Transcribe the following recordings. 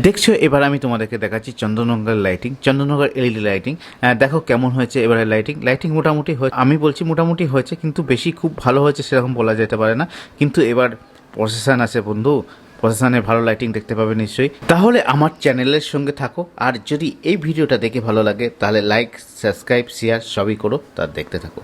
দেখছো এবার আমি তোমাদেরকে দেখাচ্ছি Chandannagar lighting, Chandannagar LED lighting. দেখো কেমন হয়েছে এবারে লাইটিং। লাইটিং মোটামুটি আমি বলছি মোটামুটি হয়েছে, কিন্তু বেশি খুব ভালো হয়েছে সেরকম বলা যেতে পারে না। কিন্তু এবার প্রসেশন আছে বন্ধু, প্রসেশনে ভালো লাইটিং দেখতে পাবে নিশ্চয়ই। তাহলে আমার চ্যানেলের সঙ্গে থাকো, আর যদি এই ভিডিওটা দেখে ভালো লাগে তাহলে লাইক, সাবস্ক্রাইব, শেয়ার সবই করো, তার দেখতে থাকো।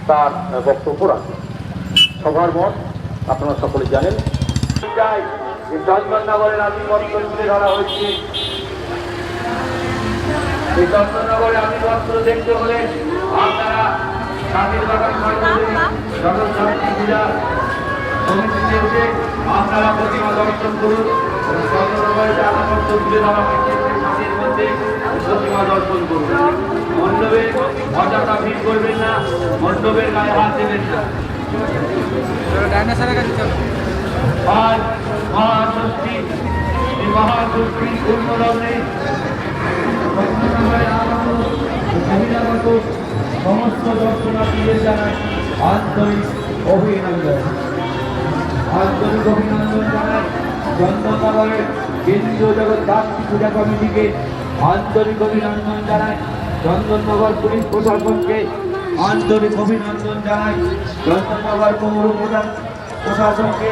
তার বক্তব্য রাখবেন। সভার মত আপনারা সকলে জানেন। চন্দননগরের আধিপত্য তুলে ধরা হয়েছে। এই চন্দননগরের আধিপত্য দেখতে হলে আপনারা কাঁদির বাগান জগৎ পূজা সমিতিতে এসে আপনারা প্রতিমা দর্শন করুন। চন্দননগরের যে আধিপত্য তুলে ধরা হয়েছে সেই সাথের মধ্যে প্রতিমা দর্শন করুন। মণ্ডপে অযথা ভিড় করবেন না, মণ্ডপের গায়ে হাত দেবেন না। আজ মহাষষ্ঠী, এই মহাষষ্ঠীর পূর্ণলগ্নে বহিরাগত সমস্ত দর্শনার্থীদের জানাই আন্তরিক অভিনন্দন। আন্তরিক অভিনন্দন জানাই চন্দননগরের কেন্দ্রীয় জগদ্ধাত্রী পূজা কমিটিকে, আন্তরিক অভিনন্দন জানাই চন্দননগর পুলিশ প্রশাসনকে, আন্তরিক অভিনন্দন জানাই চন্দননগর পৌর প্রশাসনকে,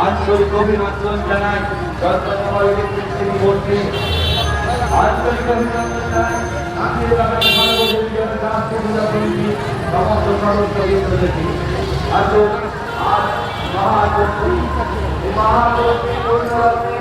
আন্তরিক অভিনন্দন জানাই চন্দননগর ইলেকট্রিসিটি বোর্ডকে, আন্তরিক অভিনন্দন জানাই আখির বাগান রাষ্ট্রীয় পূজা কমিটি সমস্ত সদস্যবৃন্দদেরকে। আসুন আজ মহাযজ্ঞ, এই মহাযজ্ঞের পূর্ণলগ্নে